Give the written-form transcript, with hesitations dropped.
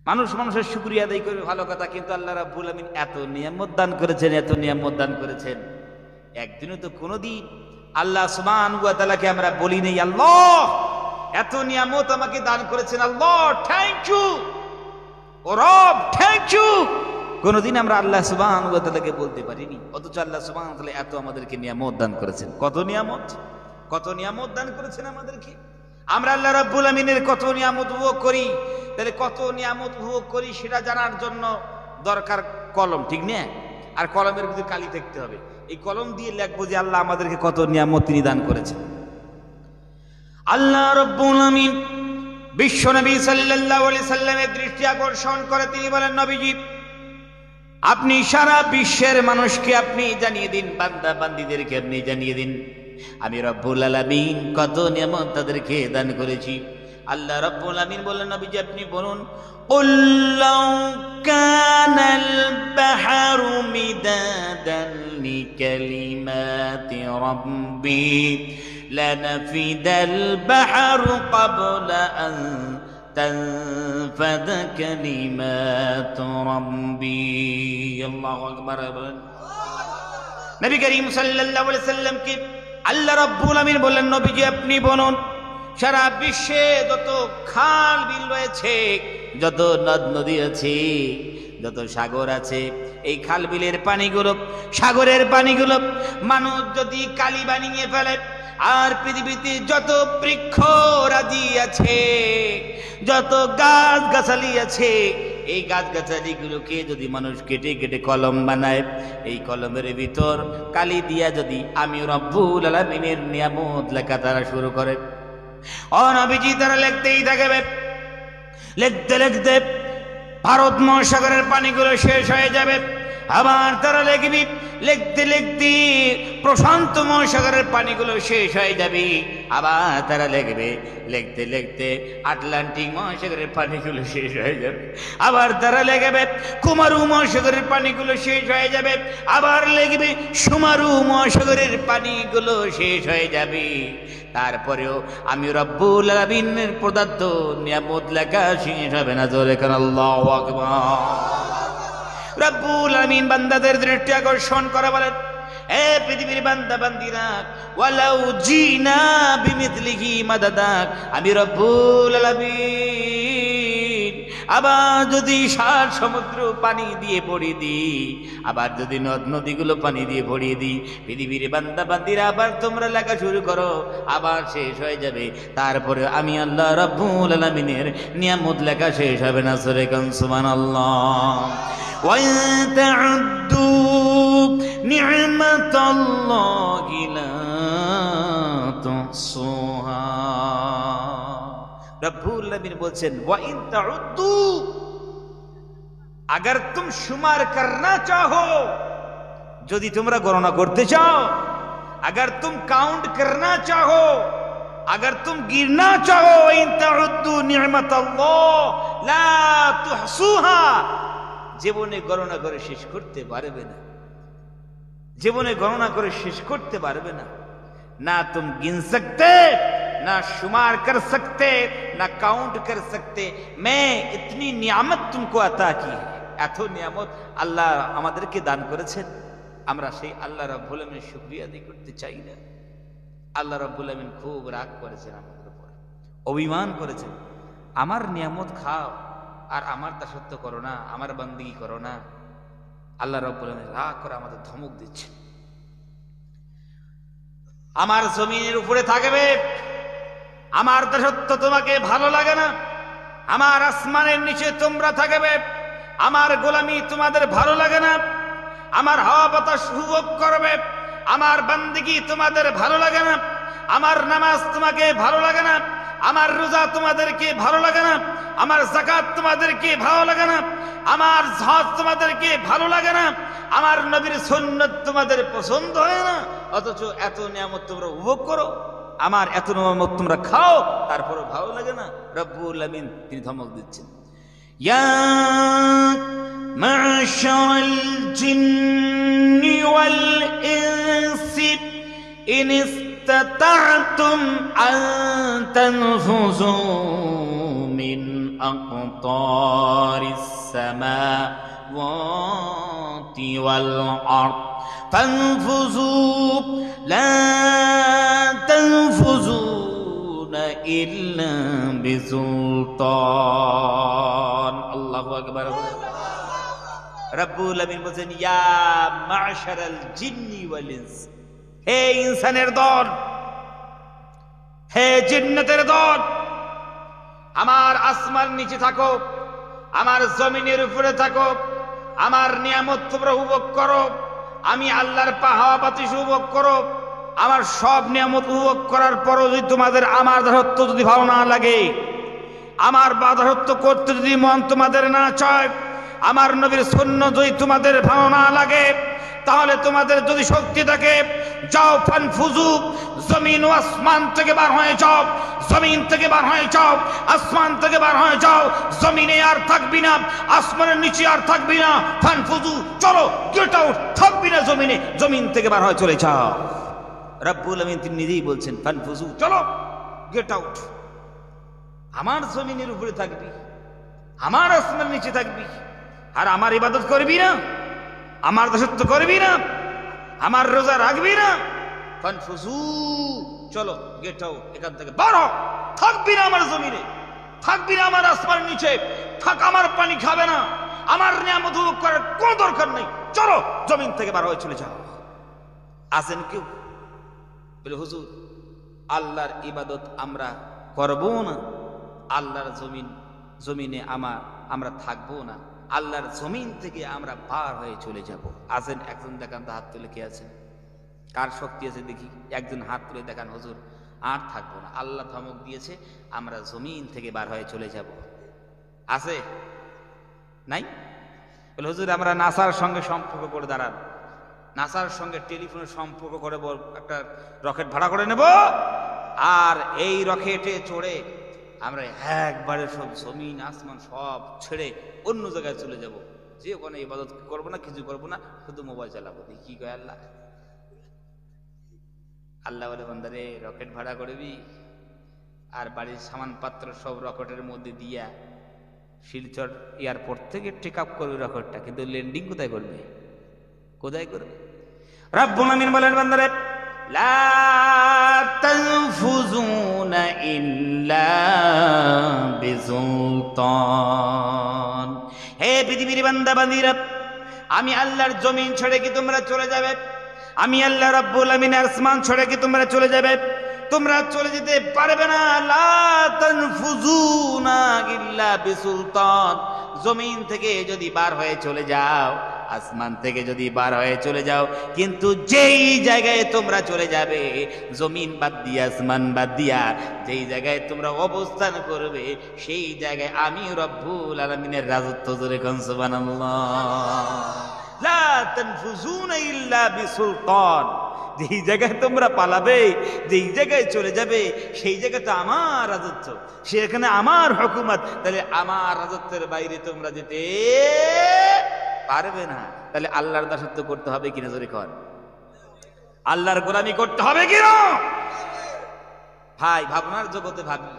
মানুষ মানুষের শুকরিয়া আদায় করবে, ভালো কথা, কিন্তু আল্লাহ রাব্বুল আমিন এত নিয়ামত দান করেছেন, এত নিয়ামত দান করেছেন, একদিনও তো কোনোদিন আল্লাহ সুবহানাহু ওয়া তাআলাকে আমরা বলি নেই আল্লাহ এত নিয়ামত আমাকে দান করেছেন, আল্লাহ থ্যাংক ইউ, ও রব থ্যাংক ইউ। কোনোদিন আমরা আল্লাহ সুবহানাহু ওয়া তাআলাকে বলতে পারিনি, অথচ আল্লাহ সুবহানাহু ওয়া তাআলা এত আমাদেরকে নিয়ামত দান করেছেন। কত নিয়ামত দান করেছেন আমাদেরকে। আমরা আল্লাহ রাব্বুল আমিনের কত নিয়ামত উপভোগ করি, তাহলে কত নিয়ামত উপভোগ করি সেটা জানার জন্য দরকার কলম, ঠিক না? আর কলমের ভিতরে কালি থাকতে হবে, এই কলম দিয়ে লিখবো যে আল্লাহ আমাদেরকে কত নিয়ামত তিনি দান করেছেন। আল্লাহ রাব্বুল আমিন বিশ্ব নবী সাল্লাল্লাহু আলাইহি সাল্লামের দৃষ্টি আকর্ষণ করে তিনি বলেন, নবীজি আপনি সারা বিশ্বের মানুষকে আপনি জানিয়ে দিন, বান্দা বান্দীদেরকে আপনি জানিয়ে দিন আমি রব্বুল আলামিন কত নিয়ামত তাদেরকে দান করেছি। আল্লাহ রাব্বুল আমিন বললেন, নবীজি আপনি বলুন, কুল লাউ কানাল বাহরু মিদাদান লিকালিমাতি রাব্বি লানাফিদাল বাহরু ক্বাবলা আন তানফাদ কালিমাতু রাব্বি। আল্লাহু আকবার। নবী করিম সাল্লাল্লাহু আলাইহি সাল্লামকে আল্লাহ রাব্বুল আমিন বললেন, নবীজি আপনি বলুন সারা বিশ্বে যত খাল বিল রয়েছে, যত নদ নদী আছে, যত সাগর আছে, এই খাল বিলের পানিগুলো, সাগরের পানিগুলো মানুষ যদি কালি বানিয়ে ফেলে, আর পৃথিবীতে যত বৃক্ষ রাজি আছে, যত গাছ গাছালি আছে, এই গাছ গাছালি গুলোকে যদি মানুষ কেটে কেটে কলম বানায়, এই কলমের ভিতর কালি দিয়া যদি আমি রব্বুল আলামিনের নিয়ামত লেখা তারা শুরু করে, ও নবীজি তারা লিখতেই থাকবে। লিখতে লিখতে ভারত মহাসাগরের পানিগুলো শেষ হয়ে যাবে, আবার তারা লিখবি, লিখতে লিখতে প্রশান্ত মহাসাগরের পানিগুলো শেষ হয়ে যাবে, আবার তারা লিখবে, লিখতে লিখতে আটলান্টিক মহাসাগরের পানিগুলো শেষ হয়ে যাবে, আবার তারা লিখবে কুমারু মহাসাগরের পানিগুলো শেষ হয়ে যাবে, আবার লিখবে সুমারু মহাসাগরের পানিগুলো শেষ হয়ে যাবে। তারপরেও আমি রব্বুল আলামিনের প্রদত্ত নিয়ামত লেখা শেষ হবে না। জোরে কান আল্লাহু আকবার। রব্বুল আলামিন বান্দাদের দৃষ্টি আকর্ষণ করে বলেন, এ পৃথিবীর বান্দা বান্দিরা, ওয়ালাউ জিনা বিমিথলিহি মাদাদাক, আমি রব্বুল আলামিন আবার যদি সাত সমুদ্র পানি দিয়ে ভরিয়ে দিই, আবার যদি নদ নদীগুলো পানি দিয়ে ভরিয়ে দিই, পৃথিবীর বান্দা বান্দিরা আবার তোমরা লেখা শুরু করো, আবার শেষ হয়ে যাবে। তারপরে আমি আল্লাহ রব্বুল আলামিনের নিয়ামত লেখা শেষ হবে না। সূরা কান সুবহানাল্লাহ। ওয়া তা'উদ্দু নি'মাতাল্লাহি লা তুহসুহা। रब्बुल आलमीन बोलছেন ওয়া ইন তাউদ্দু, अगर तुम शुमार करना चाहो, যদি তোমরা গণনা করতে চাও, अगर तुम काउंट करना चाहो, अगर तुम गिनना चाहो, इन ताउद्दू निअमताल्लाह ला तुहसुहा, জীবনে গণনা করে শেষ করতে পারবে না, জীবনে গণনা করে শেষ করতে পারবে না। ना तुम गिन सकते, ना शुमार कर सकते, ना काउंट कर सकते। मैं इतनी नियामत तुमको अता की है। এত নিয়ামত আল্লাহ আমাদেরকে দান করেছেন, আমরা সেই আল্লাহ রাব্বুল আমিনের শুকরিয়া আদায় করতে চাই না। আল্লাহ রাব্বুল আমিন খুব রাগ করেছেন আমাদের উপর, অভিমান করেছেন। আমার নিয়ামত খাও আর আমার দাসত্ব করো না, আমার বান্দিগি করো না। আল্লাহ রাব্বুল আমিন রাগ করে আমাদের ধমক দিচ্ছেন। আমার জমিনের উপরে থাকবে, আমার দাসত্ব তোমাকে ভালো লাগে না, আমার আসমানের নিচে তোমরা থাকবে, আমার গোলামি তোমাদের ভালো লাগে না, আমার হাওয়া বাতাস উপভোগ করবে, আমার বান্দিগি তোমাদের ভালো লাগে না, আমার নামাজ তোমাকে ভালো লাগে না, আমার রোজা তোমাদেরকে ভালো লাগে না, আমার যাকাত তোমাদেরকে ভালো লাগে না, আমার হজ তোমাদেরকে ভালো লাগে না, আমার নবীর সুন্নাত তোমাদের পছন্দ হয় না, অথচ এত নিয়ামত তোমরা উপভোগ করো, আমার এত নিয়ামত তোমরা খাও, তারপরও ভালো লাগে না। রব্বুল আমিন তিনি ধমক দিচ্ছেন, ইয়া মা'শারাল জিন্নি ওয়াল ইনসি ইন ইসতাতা'তুম আন তানফুযু মিন আকতারিস সামাওয়াতি ওয়াল আরদ ফানফুযু লা তানফুযুনা ইল্লা বিসুলতান। আল্লাহু আকবার। রব্বুল আমিন বলেন, ইয়া মা'শারাল জিন্নি ওয়াল ইনস, হে ইনসানের দল, হে জিন্নাতের দল, আমার আসমান নিচে থাকো, আমার জমিনের উপরে থাকো, আমার নিয়ামত তোমরা উপভোগ করো, আমি আল্লাহর হাওয়া বাতাস উপভোগ করো। আমার সব নিয়ামত উপভোগ করার পরও যদি তোমাদের আমার দাসত্ব যদি ভালো না লাগে, আমার দাসত্ব করতে যদি মন তোমাদের না চায়, আমার নবীর সুন্নাত যদি তোমাদের ভালো না লাগে, তাহলে তোমাদের যদি শক্তি থাকে, যাও ফানফুযু, জমিন ও আসমান থেকে বার হয়ে যাও, জমিন থেকে বার হয়ে যাও, আসমান থেকে বার হয়ে যাও। জমিনে আর থাকবি না, আসমানের নিচে আর থাকবি না। ফানফুযু, চলো, গেট আউট, থাকবি না জমিনে, জমিন থেকে বার হয়ে চলে যাও। রব্বুল আমিন তিনি নিজেই বলছেন, ফানফুযু, চলো, গেট আউট। আমার জমিনের উপরে থাকবি, আমার আসমানের নিচে থাকবি, আর আমার ইবাদত করবি না, আমার দাসত্ব করবি না, আমার রোজা রাখবি না। ফানফুযু, চলো, গেট আউট, এখান থেকে বার হ। থাকবি না আমার জমিনে, থাকবি না আমার আসমানের নিচে, থাক, আমার পানি খাবে না, আমার নিয়ামত উপভোগ করার কোনো দরকার নেই, চলো জমিন থেকে বার হয়ে চলে যাও। আছেন কেউ বলে, হুজুর আল্লাহর ইবাদত আমরা করব না, আল্লাহর জমিনে আমরা থাকবো না, আল্লাহর জমিন থেকে আমরা বার হয়ে চলে যাব। আছেন? একজন দেখান তো, হাত তুলে। কে আছেন? কার শক্তি আছে দেখি, একজন হাত তুলে দেখান। হুজুর আর থাকবো না, আল্লাহ ধমক দিয়েছে, আমরা জমিন থেকে বার হয়ে চলে যাব। আছে? নাই? বলে, হুজুর আমরা নাসার সঙ্গে সম্পর্ক করে দাঁড়ান, নাসার সঙ্গে টেলিফোনের সম্পর্ক করে একটা রকেট ভাড়া করে নেব, আর এই রকেটে চড়ে আমরা একবারে সব জমিন আসমান সব ছেড়ে অন্য জায়গায় চলে যাব, যে ওখানে ইবাদত করবো না, কিছু করবো না, শুধু মোবাইল চালাবো। কি কয় আল্লাহ? আল্লাহ বলে, বান্দারে রকেট ভাড়া করবি, আর বাড়ির সামান পাত্র সব রকেটের মধ্যে দিয়া শিলচর এয়ারপোর্ট থেকে টেক আপ করবে রকেটটা, কিন্তু ল্যান্ডিং কোথায় করবে? কোথায় করবে? রব্বুল আমিন বলেন, বান্দারে লা তানফুযুনা ইল্লা বিসুলতান। হে পৃথিবীর বান্দা বান্দীরা, আমি আল্লাহর জমিন ছেড়ে কি তোমরা চলে যাবে? আমি আল্লাহ রব্বুল আমিন আসমান ছেড়ে কি তোমরা চলে যাবে? তোমরা চলে যেতে পারবে না। লা তানফুযুনা ইল্লা বিসুলতান। জমিন থেকে যদি বার হয়ে চলে যাও, আসমান থেকে যদি বার হয়ে চলে যাও, কিন্তু যেই জায়গায় তোমরা চলে যাবে, জমিন বাদ দিয়া, আসমান বাদ দিয়া, যেই জায়গায় তোমরা অবস্থান করবে, সেই জায়গায় আমি রব্বুল আলামিনের রাজত্ব। জোরে কোন সুবহানাল্লাহ। লা তানফুযুনা ইল্লা বিসুলতান। যেই জায়গায় তোমরা পালাবে, যেই জায়গায় চলে যাবে, সেই জায়গাটা আমার রাজত্ব, সেখানে আমার হুকুমত। তাহলে আমার রাজত্বের বাইরে তোমরা যেতে পারবে না। তাহলে আল্লাহর দাসত্ব করতে হবে কিনা? জোরে কর। আল্লাহর গোলামি করতে হবে কিনা? ভাই, ভাবনার জগতে ভাবি।